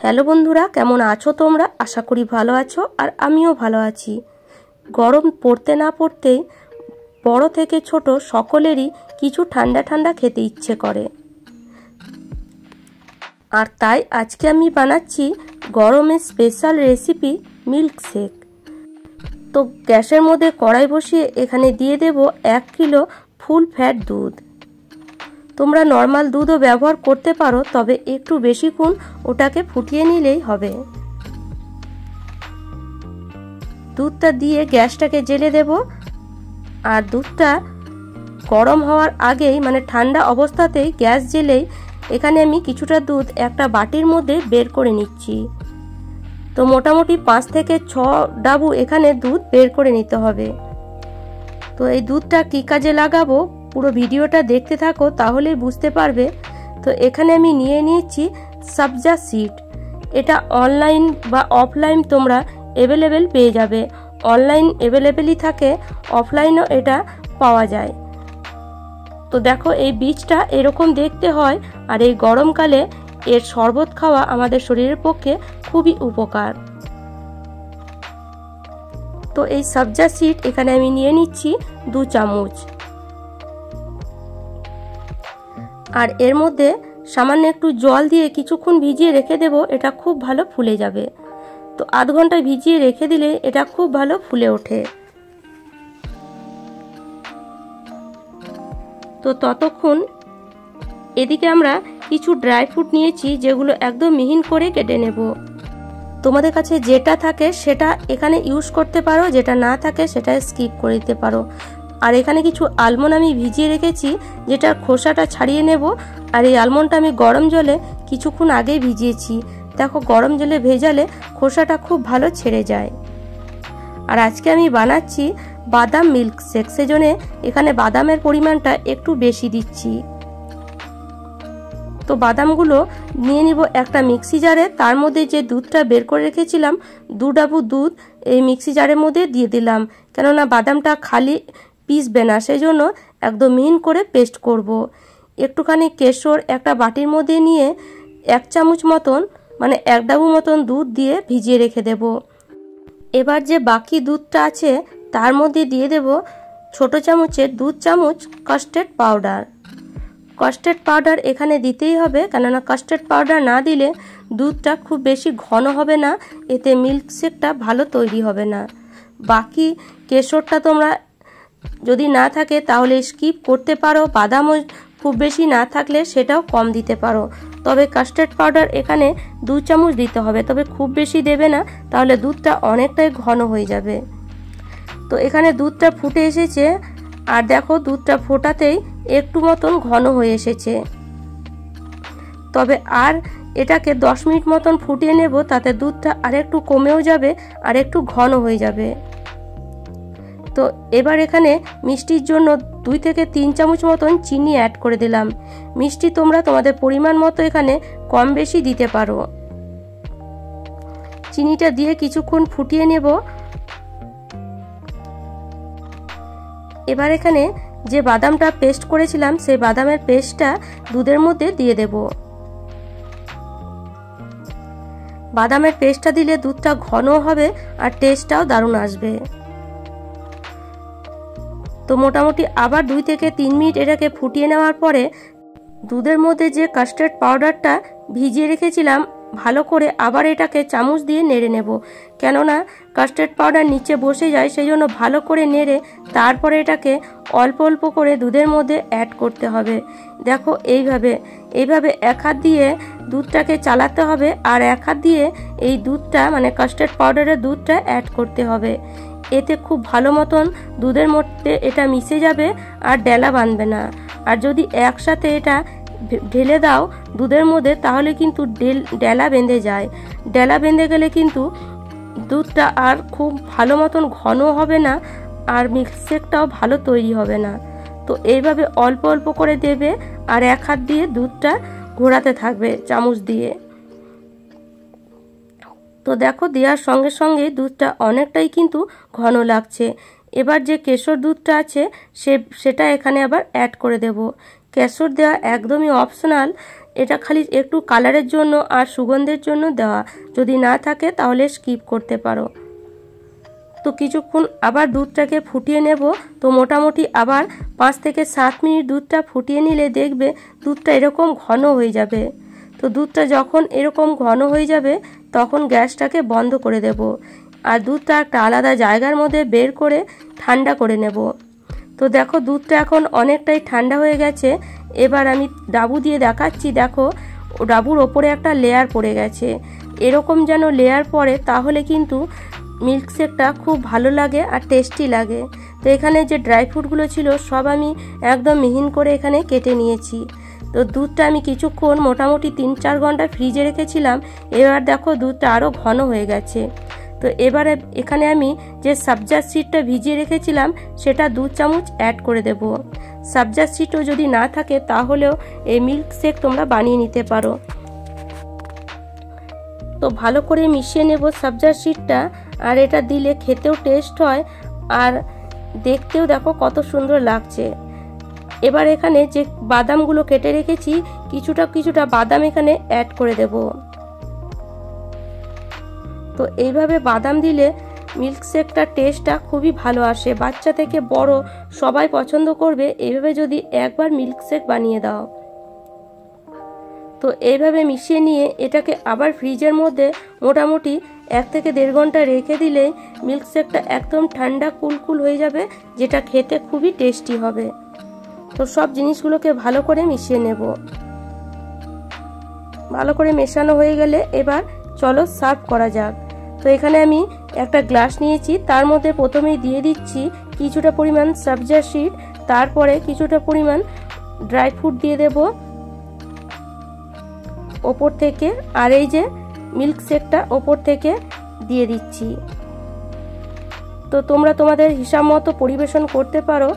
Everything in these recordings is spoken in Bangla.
হ্যালো বন্ধুরা, কেমন আছো তোমরা? আশা করি ভালো আছো আর আমিও ভালো আছি। গরম পড়তে না পড়তেই বড় থেকে ছোট সকলেরই কিছু ঠান্ডা ঠান্ডা খেতে ইচ্ছে করে, আর তাই আজকে আমি বানাচ্ছি গরমের স্পেশাল রেসিপি মিল্ক শেক। তো গ্যাসের মধ্যে কড়াই বসিয়ে এখানে দিয়ে দেব 1 কিলো ফুল ফ্যাট দুধ। তোমরা নর্মাল দুধও ব্যবহার করতে পারো, তবে একটু বেশিক্ষণ ওটাকে ফুটিয়ে নিলেই হবে। দুধটা দিয়ে গ্যাসটাকে জ্বেলে দেব, আর দুধটা গরম হওয়ার আগেই মানে ঠান্ডা অবস্থাতেই গ্যাস জ্বেলেই এখানে আমি কিছুটা দুধ একটা বাটির মধ্যে বের করে নিচ্ছি। তো মোটামুটি 5 থেকে 6 ডাবু এখানে দুধ বের করে নিতে হবে। তো এই দুধটা কী কাজে লাগাবো পুরো ভিডিওটা দেখতে থাকো, তাহলেই বুঝতে পারবে। তো এখানে আমি নিয়ে নিয়েছি সবজা সিড। এটা অনলাইন বা অফলাইন তোমরা অ্যাভেলেবেল পেয়ে যাবে। অনলাইন অ্যাভেলেবেলই থাকে, অফলাইনও এটা পাওয়া যায়। তো দেখো এই বীজটা এরকম দেখতে হয়, আর এই গরমকালে এর শরবত খাওয়া আমাদের শরীরের পক্ষে খুবই উপকার। তো এই সবজা সিড এখানে আমি নিয়ে নিচ্ছি 2 চামচ, আর এর মধ্যে সামান্য একটু জল দিয়ে কিছুক্ষণ ভিজিয়ে রেখে দেব। এটা খুব ভালো ফুলে যাবে। তো আধ ঘন্টা ভিজিয়ে রেখে দিলে এটা খুব ভালো ফুলে ওঠে। তো ততক্ষণ এদিকে আমরা কিছু ড্রাই ফ্রুট নিয়েছি, যেগুলো একদম মিহিন করে কেটে নেব। তোমাদের কাছে যেটা থাকে সেটা এখানে ইউজ করতে পারো, যেটা না থাকে সেটা স্কিপ করে দিতে পারো। আর এখানে কিছু আলমন্ড আমি ভিজিয়ে রেখেছি, যেটার খোসাটা ছাড়িয়ে নেব। আর এই আলমন্ডটা আমি গরম জলে কিছুক্ষণ আগেই ভিজিয়েছি। দেখো গরম জলে ভেজালে খোসাটা খুব ভালো ছেড়ে যায়। আর আজকে আমি বানাচ্ছি বাদাম মিল্ক শেক, সেজন্য এখানে বাদামের পরিমাণটা একটু বেশি দিচ্ছি। তো বাদামগুলো নিয়ে নিব একটা মিক্সি জারে। তার মধ্যে যে দুধটা বের করে রেখেছিলাম 2 ডাবু দুধ এই মিক্সি জারের মধ্যে দিয়ে দিলাম, কেননা বাদামটা খালি পিসবে না, সেজন্য একদম মিহিন করে পেস্ট করব। একটুখানি কেশর একটা বাটির মধ্যে নিয়ে 1 চামচ মতন মানে 1 ডাবু মতন দুধ দিয়ে ভিজিয়ে রেখে দেব। এবার যে বাকি দুধটা আছে তার মধ্যে দিয়ে দেব ছোট চামচের 2 চামচ কাস্টার্ড পাউডার। কাস্টার্ড পাউডার এখানে দিতেই হবে, কেননা কাস্টার্ড পাউডার না দিলে দুধটা খুব বেশি ঘন হবে না, এতে মিল্ক শেকটা ভালো তৈরি হবে না। বাকি কেশরটা তোমরা যদি না থাকে তাহলে স্কিপ করতে পারো, বাদামও খুব বেশি না থাকলে সেটাও কম দিতে পারো। তবে কাস্টার্ড পাউডার এখানে 2 চামচ দিতে হবে, তবে খুব বেশি দেবে না, তাহলে দুধটা অনেকটাই ঘন হয়ে যাবে। তো এখানে দুধটা ফুটে এসেছে, আর দেখো দুধটা ফোটাতেই একটু মতন ঘন হয়ে এসেছে। তবে আর এটাকে 10 মিনিট মতন ফুটিয়ে নেব, তাতে দুধটা আর একটু কমেও যাবে আর একটু ঘন হয়ে যাবে। তো এবার এখানে মিষ্টির জন্য 2 থেকে 3 চামচ মতন চিনি অ্যাড করে দিলাম। মিষ্টি তোমরা তোমাদের পরিমাণ মতো এখানে কম বেশি দিতে পারো। চিনিটা দিয়ে কিছুক্ষণ ফুটিয়ে নেব। এবার এখানে যে বাদামটা পেস্ট করেছিলাম সেই বাদামের পেস্টটা দুধের মধ্যে দিয়ে দেব। বাদামের পেস্টটা দিলে দুধটা ঘন হবে আর টেস্টটাও দারুণ আসবে। তো মোটামুটি আবার 2 থেকে 3 মিনিট এটাকে ফুটিয়ে নেওয়ার পরে দুধের মধ্যে যে কাস্টার্ড পাউডারটা ভিজিয়ে রেখেছিলাম ভালো করে আবার এটাকে চামচ দিয়ে নেড়ে নেব, কেননা কাস্টার্ড পাউডার নিচে বসে যায়, সেই জন্য ভালো করে নেড়ে তারপরে এটাকে অল্প অল্প করে দুধের মধ্যে অ্যাড করতে হবে। দেখো এইভাবে 1 হাত দিয়ে দুধটাকে চালাতে হবে, আর 1 হাত দিয়ে এই দুধটা মানে কাস্টার্ড পাউডারের দুধটা অ্যাড করতে হবে। এতে খুব ভালো মতন দুধের মধ্যে এটা মিশে যাবে আর ডেলা বাঁধবে না। আর যদি একসাথে এটা ঢেলে দাও দুধের মধ্যে, তাহলে কিন্তু ডেলা বেঁধে যায়। ডেলা বেঁধে গেলে কিন্তু দুধটা আর খুব ভালো মতন ঘন হবে না, আর মিল্ক শেকটাও ভালো তৈরি হবে না। তো এইভাবে অল্প অল্প করে দেবে, আর 1 হাত দিয়ে দুধটা ঘোরাতে থাকবে চামচ দিয়ে। তো দেখো দেওয়ার সঙ্গে সঙ্গে দুধটা অনেকটাই কিন্তু ঘন লাগছে। এবার যে কেশর দুধটা আছে সেটা এখানে আবার অ্যাড করে দেব। কেশর দেওয়া একদমই অপশনাল, এটা খালি একটু কালারের জন্য আর সুগন্ধের জন্য দেওয়া, যদি না থাকে তাহলে স্কিপ করতে পারো। তো কিছুক্ষণ আবার দুধটাকে ফুটিয়ে নেব। তো মোটামুটি আবার 5 থেকে 7 মিনিট দুধটা ফুটিয়ে নিলে দেখবে দুধটা এরকম ঘন হয়ে যাবে। তো দুধটা যখন এরকম ঘন হয়ে যাবে তখন গ্যাসটাকে বন্ধ করে দেব আর দুধটা একটা আলাদা জায়গার মধ্যে বের করে ঠান্ডা করে নেব। তো দেখো দুধটা এখন অনেকটাই ঠান্ডা হয়ে গেছে। এবার আমি ডাবু দিয়ে দেখাচ্ছি, দেখো ডাবুর ওপরে একটা লেয়ার পড়ে গেছে। এরকম যেন লেয়ার পড়ে, তাহলে কিন্তু মিল্কশেকটা খুব ভালো লাগে আর টেস্টি লাগে। তো এখানে যে ড্রাই ফ্রুটগুলো ছিল সব আমি একদম মিহিন করে এখানে কেটে নিয়েছি। তো দুধটা আমি কিছুক্ষণ মোটামুটি 3-4 ঘন্টা ফ্রিজে রেখেছিলাম। এবার দেখো দুধটা আরও ঘন হয়ে গেছে। তো এবারে এখানে আমি যে সবজা সিডটা ভিজিয়ে রেখেছিলাম সেটা 2 চামচ অ্যাড করে দেব। সবজা সিডও যদি না থাকে তাহলেও এই মিল্কশেক তোমরা বানিয়ে নিতে পারো। তো ভালো করে মিশিয়ে নেব সবজা সিডটা, আর এটা দিলে খেতেও টেস্ট হয় আর দেখতেও দেখো কত সুন্দর লাগছে। এবার এখানে যে বাদামগুলো কেটে রেখেছি কিছুটা বাদাম এখানে অ্যাড করে দেব। তো এইভাবে বাদাম দিলে মিল্কশেকটার টেস্টটা খুবই ভালো আসে, বাচ্চা থেকে বড় সবাই পছন্দ করবে এইভাবে যদি একবার মিল্কশেক বানিয়ে দাও। তো এইভাবে মিশিয়ে নিয়ে এটাকে আবার ফ্রিজের মধ্যে মোটামুটি 1 থেকে 1.5 ঘন্টা রেখে দিলেই মিল্কশেকটা একদম ঠান্ডা কুলকুল হয়ে যাবে, যেটা খেতে খুবই টেস্টি হবে। তো সব জিনিসগুলোকে ভালো করে মিশিয়ে নেব। ভালো করে মেশানো হয়ে গেলে এবার চলো সার্ভ করা যাক। তো এখানে আমি একটা গ্লাস নিয়েছি, তার মধ্যে প্রথমেই দিয়ে দিচ্ছি কিছুটা পরিমাণ সবজা সিড, তারপরে কিছুটা পরিমাণ ড্রাই ফ্রুট দিয়ে দেব ওপর থেকে, আর এই যে মিল্কশেকটা ওপর থেকে দিয়ে দিচ্ছি। তো তোমরা তোমাদের হিসাব মতো পরিবেশন করতে পারো।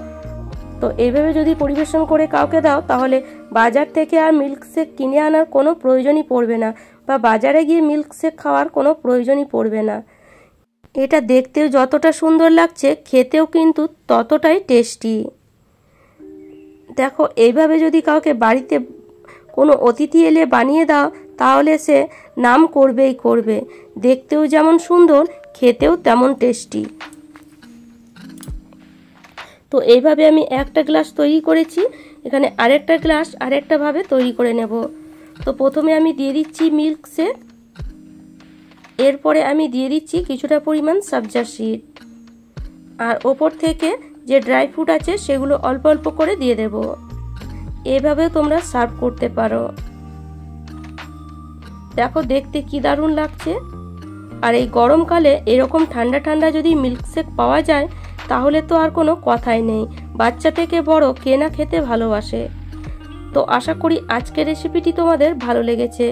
তো এইভাবে যদি পরিবেশন করে কাউকে দাও তাহলে বাজার থেকে আর মিল্কশেক কিনে আনার কোনো প্রয়োজনই পড়বে না, বা বাজারে গিয়ে মিল্কশেক খাওয়ার কোনো প্রয়োজনই পড়বে না। এটা দেখতেও যতটা সুন্দর লাগছে খেতেও কিন্তু ততটাই টেস্টি। দেখো এইভাবে যদি কাউকে বাড়িতে কোনো অতিথি এলে বানিয়ে দাও তাহলে সে নাম করবেই করবে, দেখতেও যেমন সুন্দর খেতেও তেমন টেস্টি। তো এইভাবে আমি একটা গ্লাস তৈরি করেছি, এখানে আরেকটা গ্লাস আরেকটাভাবে তৈরি করে নেব। তো প্রথমে আমি দিয়ে দিচ্ছি মিল্কশেক, এরপরে আমি দিয়ে দিচ্ছি কিছুটা পরিমাণ সবজা সিড, আর ওপর থেকে যে ড্রাই ফ্রুট আছে সেগুলো অল্প অল্প করে দিয়ে দেব। এভাবেও তোমরা সার্ভ করতে পারো। দেখো দেখতে কি দারুণ লাগছে। আর এই গরমকালে এরকম ঠান্ডা ঠান্ডা যদি মিল্কশেক পাওয়া যায় তাহলে তো আর কোনো কথাই নেই, বাচ্চা থেকে বড় কে না খেতে ভালোবাসে। তো আশা করি আজকের রেসিপিটি তোমাদের ভালো লেগেছে,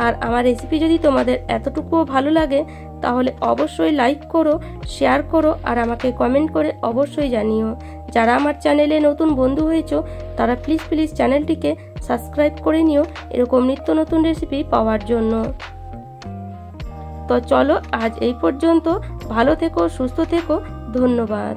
আর আমার রেসিপি যদি তোমাদের এতটুকুও ভালো লাগে তাহলে অবশ্যই লাইক করো, শেয়ার করো, আর আমাকে কমেন্ট করে অবশ্যই জানিও। যারা আমার চ্যানেলে নতুন বন্ধু হয়েছো তারা প্লিজ চ্যানেলটিকে সাবস্ক্রাইব করে নিও এরকম নিত্য নতুন রেসিপি পাওয়ার জন্য। তো চলো আজ এই পর্যন্ত, ভালো থেকো, সুস্থ থেকো, ধন্যবাদ।